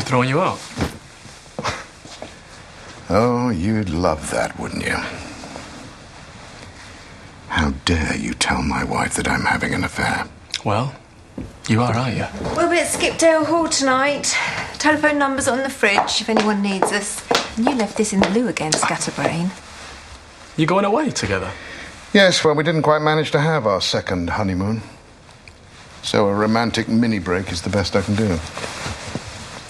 throwing you out? Oh, you'd love that, wouldn't you? How dare you tell my wife that I'm having an affair? Well, you are, aren't you? We'll be at Skipdale Hall tonight. Telephone number's on the fridge if anyone needs us. And you left this in the loo again, Scatterbrain. You going away together? Yes, well, we didn't quite manage to have our second honeymoon. So a romantic mini-break is the best I can do.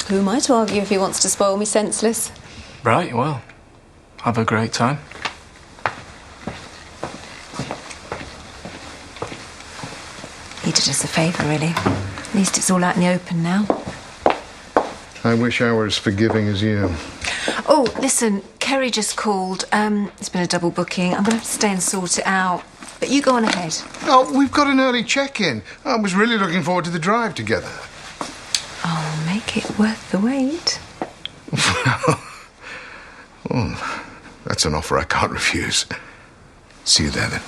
Who am I to argue if he wants to spoil me senseless? Right, well, have a great time. He did us a favour, really. At least it's all out in the open now. I wish I were as forgiving as you. Oh, listen, Kerry just called. It's been a double booking. I'm going to have to stay and sort it out. But you go on ahead. Oh, we've got an early check-in. I was really looking forward to the drive together. I'll make it worth the wait. Oh, that's an offer I can't refuse. See you there, then.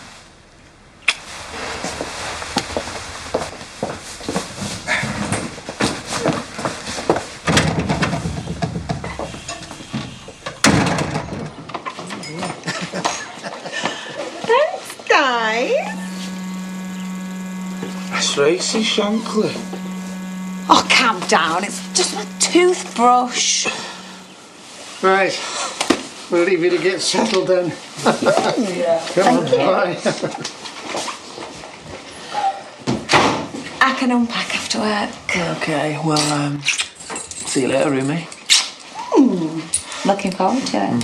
Thanks, guys. That's Tracy Shankly. Oh, calm down. It's just my toothbrush. Right. We'll leave you to get settled then. Yeah. Come on, bye. I can unpack after work. Okay, well, see you later, Rumi. Looking forward to it.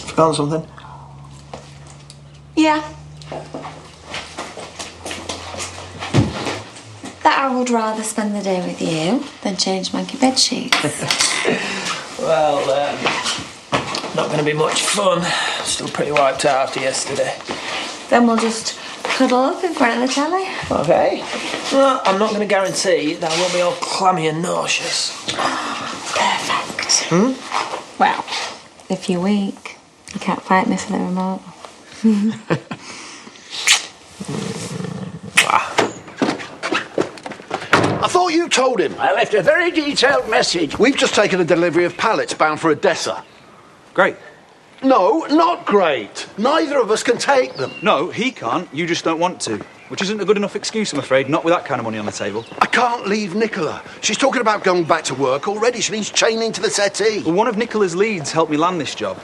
Forgotten something? Yeah. That I would rather spend the day with you than change monkey bed sheets. Well, not going to be much fun. Still pretty wiped out after yesterday. Then we'll just cuddle up in front of the telly. Okay. Well, I'm not going to guarantee that I won't be all clammy and nauseous. Perfect. Well, if you're weak, you can't fight me for the remote. I thought you told him. I left a very detailed message. We've just taken a delivery of pallets bound for Odessa. Great. No, not great. Neither of us can take them. No, he can't. You just don't want to. Which isn't a good enough excuse, I'm afraid. Not with that kind of money on the table. I can't leave Nicola. She's talking about going back to work already. She needs chaining to the settee. Well, one of Nicola's leads helped me land this job.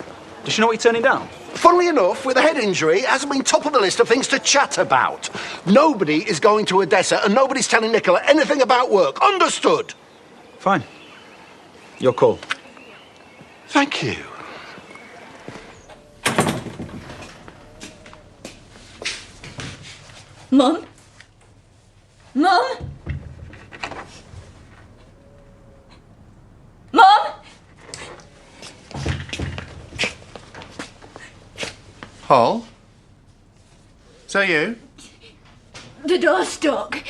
Does she know what you're turning down? Funnily enough, with a head injury, it hasn't been top of the list of things to chat about. Nobody is going to Odessa and nobody's telling Nicola anything about work. Understood? Fine. Your call. Thank you. Mum? Mum? Mum? Hall? Is that you? The door's stuck.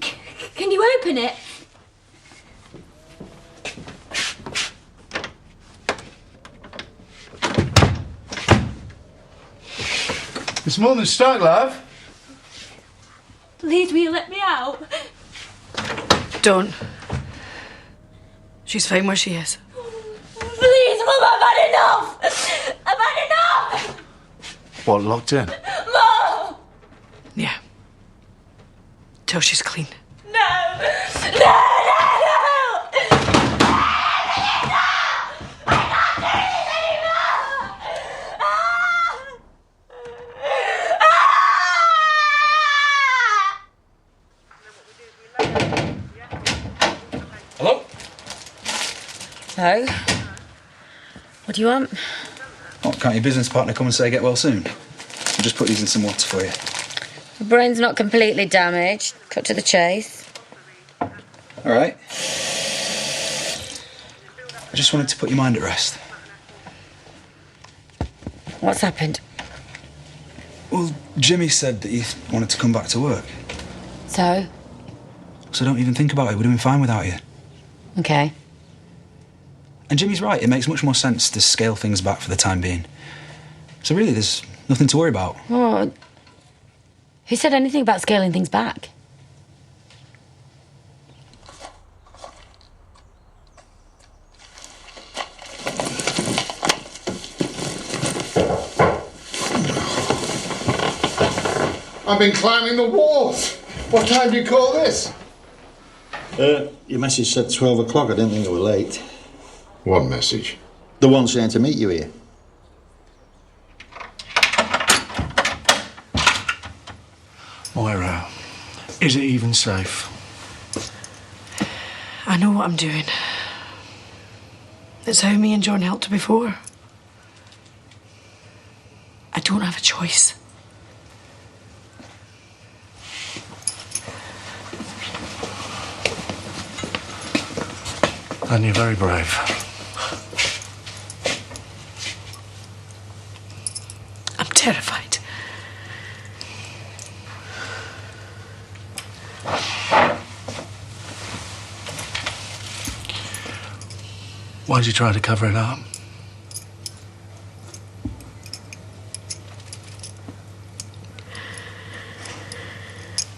Can you open it? It's more than stuck, love. Please, will you let me out? Don't. She's fine where she is. Please, Mum, I've had enough! I've had enough! What, locked in? Mum! Yeah. Till she's clean. No! No, no, no! Hello? No. What do you want? Oh, can't your business partner come and say get well soon? I'll just put these in some water for you. The brain's not completely damaged. Cut to the chase. All right. I just wanted to put your mind at rest. What's happened? Well, Jimmy said that he wanted to come back to work. So? So don't even think about it. We're doing fine without you. Okay. And Jimmy's right. It makes much more sense to scale things back for the time being. So really, there's nothing to worry about. Oh, Who said anything about scaling things back? I've been climbing the walls. What time do you call this? Your message said 12 o'clock. I didn't think it was late. What message? The one saying to meet you here. Moira, is it even safe? I know what I'm doing. It's how me and John helped her before. I don't have a choice. And you're very brave. I'm terrified. Why'd you try to cover it up?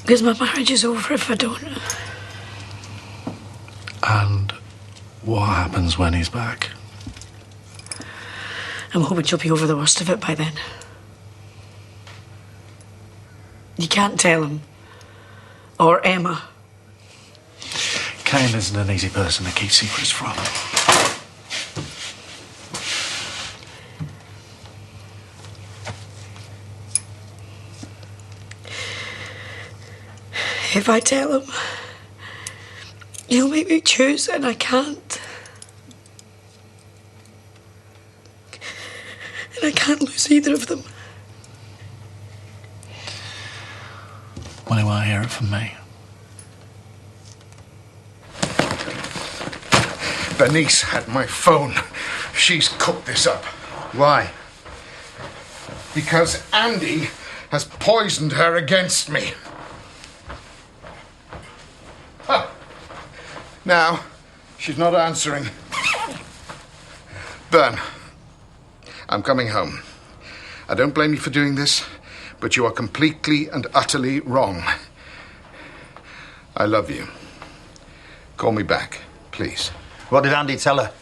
Because my marriage is over if I don't. And what happens when he's back? I'm hoping she'll be over the worst of it by then. You can't tell him. Or Emma. Kane isn't an easy person to keep secrets from. If I tell him, he'll make me choose, and I can't. And I can't lose either of them. Well, he won't hear it from me. Bernice had my phone. She's cooked this up. Why? Because Andy has poisoned her against me. Huh. Now, she's not answering. Bern, I'm coming home. I don't blame you for doing this, but you are completely and utterly wrong. I love you. Call me back, please. What did Andy tell her?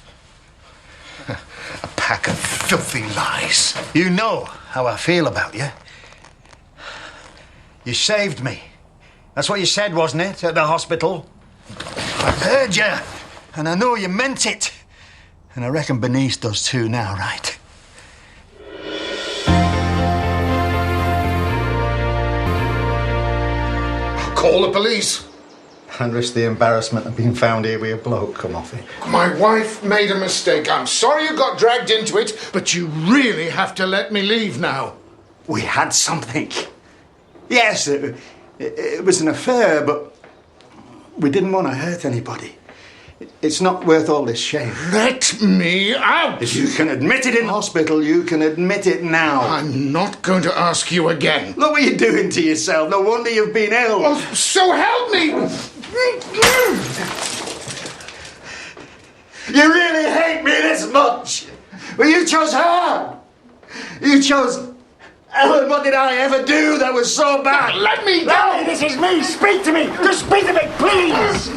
A pack of filthy lies. You know how I feel about you. You saved me. That's what you said, wasn't it, at the hospital? I heard you, and I know you meant it. And I reckon Bernice does too now, right? Call the police. And risk the embarrassment of being found here with a bloke, come off it. My wife made a mistake. I'm sorry you got dragged into it, but you really have to let me leave now. We had something. Yes, it was an affair, but we didn't want to hurt anybody. It's not worth all this shame. Let me out! If you can admit it in hospital, you can admit it now. I'm not going to ask you again. Look what you're doing to yourself. No wonder you've been ill. Oh, so help me! You really hate me this much? Well, you chose her. You chose Ellen. What did I ever do that was so bad? Let me go! Larry, this is me. Speak to me. Just speak to me, please.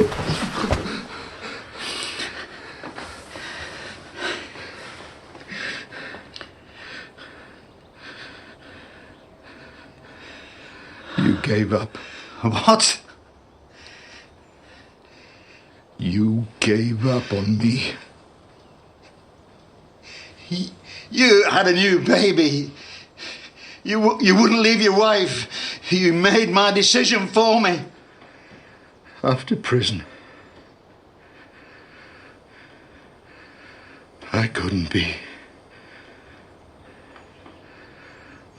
You gave up. What? You gave up on me. You had a new baby. You wouldn't leave your wife. You made my decision for me. After prison, I couldn't be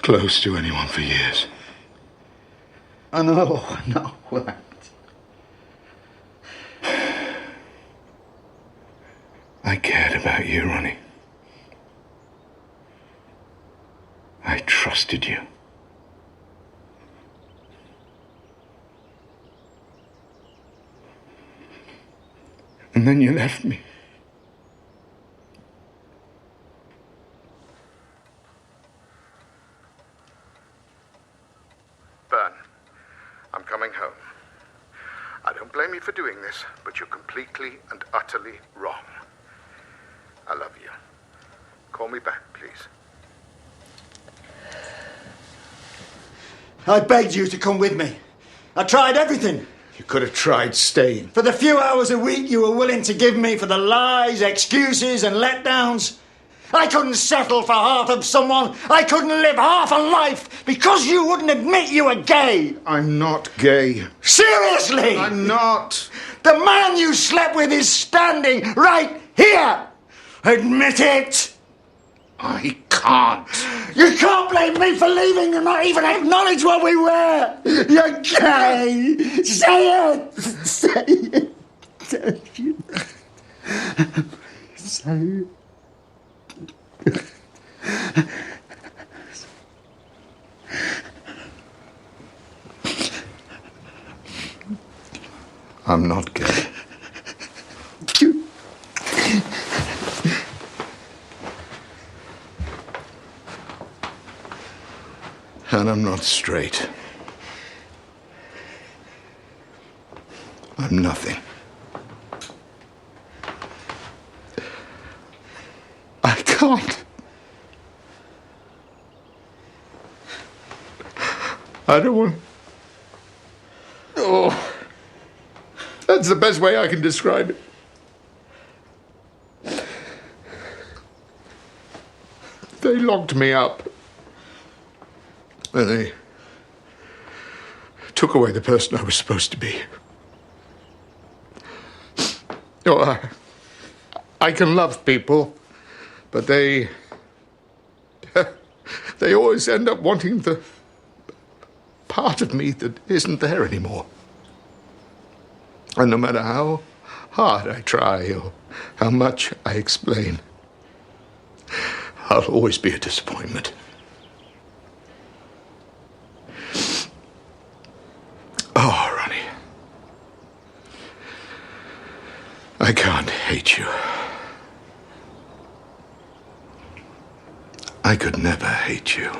close to anyone for years. I know. Right. I cared about you, Ronnie. I trusted you. And then you left me. Byrne. I'm coming home. I don't blame you for doing this, but you're completely and utterly wrong. I love you. Call me back, please. I begged you to come with me. I tried everything. You could have tried staying. For the few hours a week you were willing to give me for the lies, excuses, and letdowns. I couldn't settle for half of someone. I couldn't live half a life because you wouldn't admit you were gay. I'm not gay. Seriously? I'm not. The man you slept with is standing right here. Admit it. I can't. You can't blame me for leaving and not even acknowledge what we were. You're gay. Say it. Say it. Say it. Say it. I'm not gay. And I'm not straight. I'm nothing. I can't. I don't want... Oh. That's the best way I can describe it. They locked me up. And they took away the person I was supposed to be. Oh, I can love people, but they always end up wanting the part of me that isn't there anymore. And no matter how hard I try or how much I explain, I'll always be a disappointment. Oh, Ronnie. I can't hate you. I could never hate you.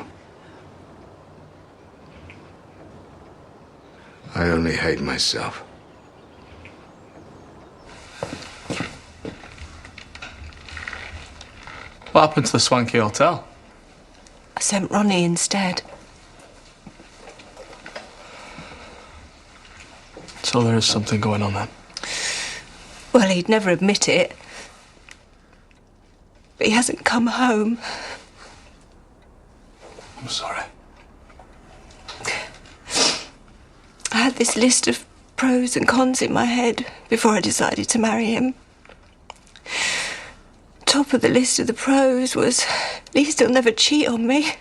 I only hate myself. What happened to the swanky hotel? I sent Ronnie instead. So there is something going on then? Well, he'd never admit it. But he hasn't come home. I'm sorry. I had this list of pros and cons in my head before I decided to marry him. Top of the list of the pros was at least he'll never cheat on me.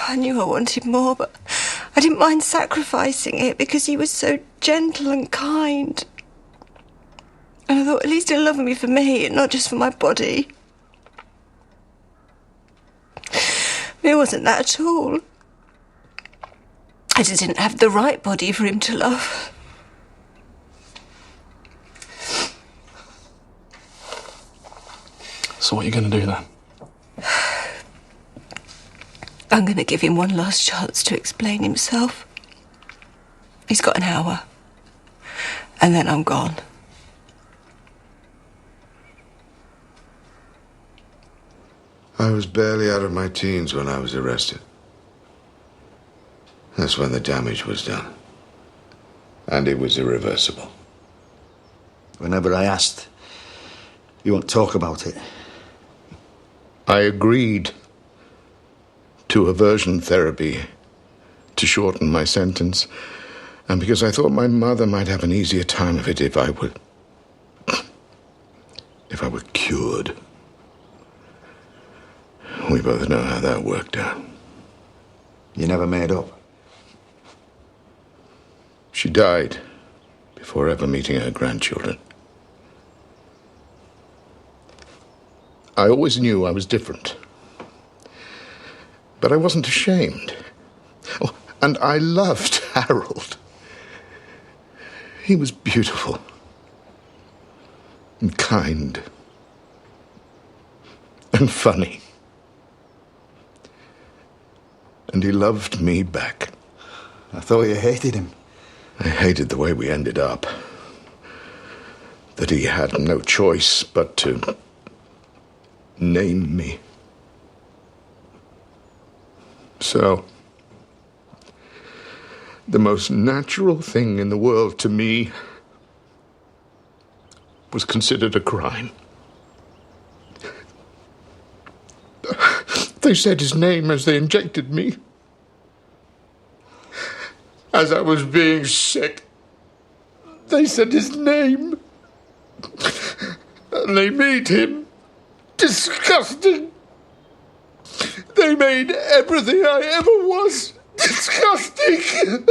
I knew I wanted more, but I didn't mind sacrificing it because he was so gentle and kind. And I thought, at least he'll love me for me and not just for my body. But it wasn't that at all. I just didn't have the right body for him to love. So what are you going to do then? I'm going to give him one last chance to explain himself. He's got an hour. And then I'm gone. I was barely out of my teens when I was arrested. That's when the damage was done. And it was irreversible. Whenever I asked, you won't talk about it. I agreed to aversion therapy to shorten my sentence, and because I thought my mother might have an easier time of it if I were cured. We both know how that worked out. You never made up? She died before ever meeting her grandchildren. I always knew I was different. But I wasn't ashamed. Oh, and I loved Harold. He was beautiful and kind and funny. And he loved me back. I thought you hated him. I hated the way we ended up. That he had no choice but to name me. So, the most natural thing in the world to me was considered a crime. They said his name as they injected me. As I was being sick, they said his name. And they made him disgusting. They made everything I ever was disgusting.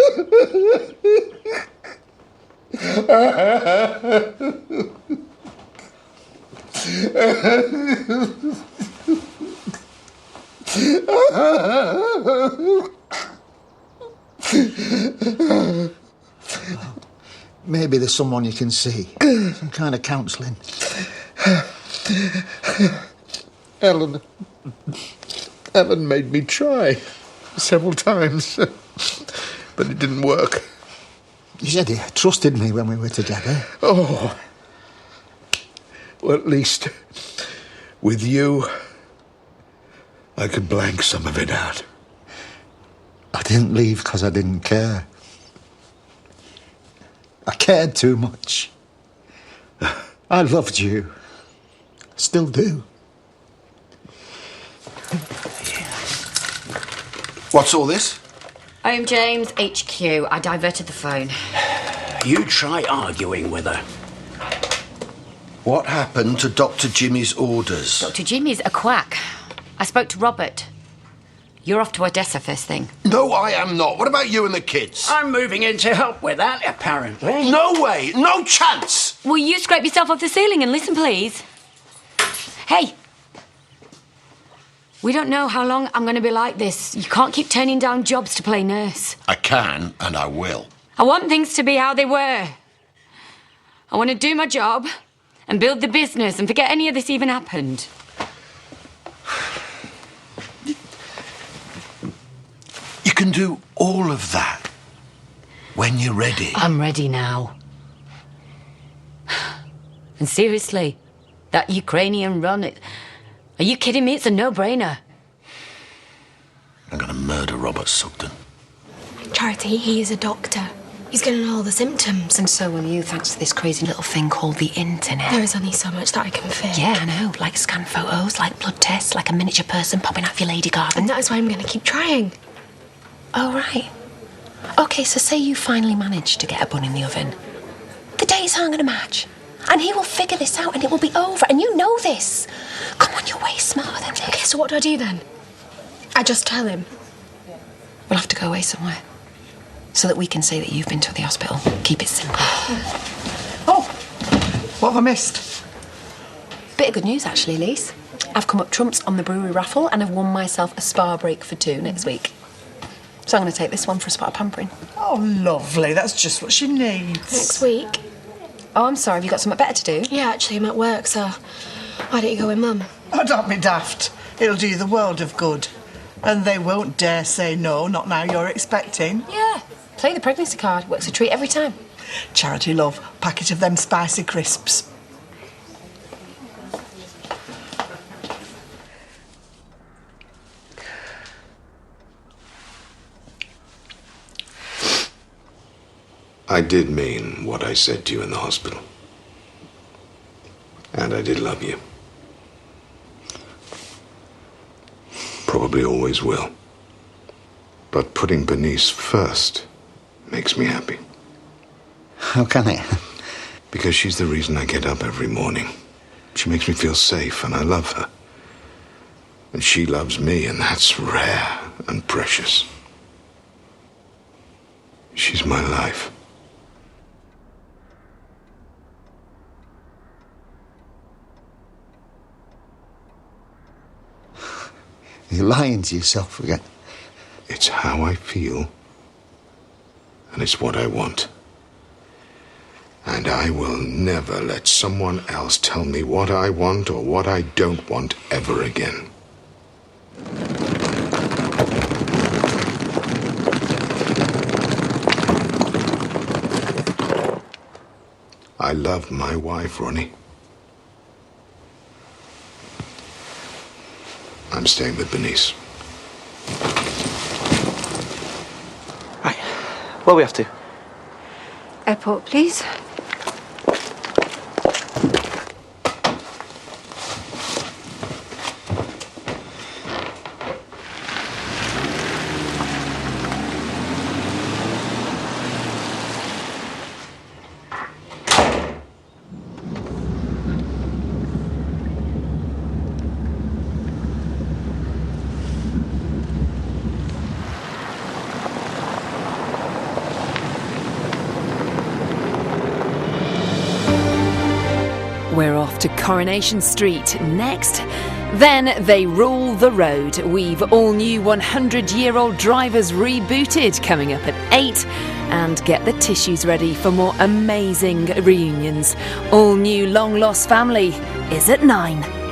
Maybe there's someone you can see. Some kind of counselling. Ellen made me try several times, but it didn't work. You said he trusted me when we were together. Oh. Well, at least with you, I could blank some of it out. I didn't leave because I didn't care. I cared too much. I loved you. Still do. What's all this? Home James HQ. I diverted the phone. You try arguing with her. What happened to Dr. Jimmy's orders? Dr. Jimmy's a quack. I spoke to Robert. You're off to Odessa first thing. No, I am not. What about you and the kids? I'm moving in to help with that, apparently. No way! No chance! Will you scrape yourself off the ceiling and listen, please? Hey! We don't know how long I'm going to be like this. You can't keep turning down jobs to play nurse. I can, and I will. I want things to be how they were. I want to do my job and build the business and forget any of this even happened. You can do all of that when you're ready. I'm ready now. And seriously, that Ukrainian run, are you kidding me? It's a no-brainer. I'm going to murder Robert Sugden. Charity, he is a doctor. He's going to know all the symptoms. And so will you, thanks to this crazy little thing called the internet. There is only so much that I can fit. Yeah, I know. Like scan photos, like blood tests, like a miniature person popping out of your lady garden. And that is why I'm going to keep trying. Oh, right. OK, so say you finally manage to get a bun in the oven. The dates aren't going to match. And he will figure this out and it will be over. And you know this. Come on, you're way smarter than this. OK, so what do I do then? I just tell him. We'll have to go away somewhere. So that we can say that you've been to the hospital. Keep it simple. Oh, what have I missed? Bit of good news, actually, Lise. I've come up trumps on the brewery raffle and I've won myself a spa break for 2 next week. So I'm going to take this one for a spot of pampering. Oh, lovely. That's just what she needs. Next week. Oh, I'm sorry. Have you got something better to do? Yeah, actually, I'm at work, so why don't you go with Mum? Oh, don't be daft. It'll do you the world of good. And they won't dare say no, not now you're expecting. Yeah. Play the pregnancy card. Works a treat every time. Charity, love. Packet of them spicy crisps. I did mean what I said to you in the hospital. And I did love you. Probably always will. But putting Bernice first makes me happy. How can it? Because she's the reason I get up every morning. She makes me feel safe, and I love her. And she loves me, and that's rare and precious. She's my life. You're lying to yourself again. It's how I feel, and it's what I want. And I will never let someone else tell me what I want or what I don't want ever again. I love my wife, Ronnie. I'm staying with Bernice. Right. Well, we have to. Airport, please. We're off to Coronation Street next. Then they rule the road. We've all new 100-year-old drivers rebooted coming up at 8. And get the tissues ready for more amazing reunions. All new Long Lost Family is at 9.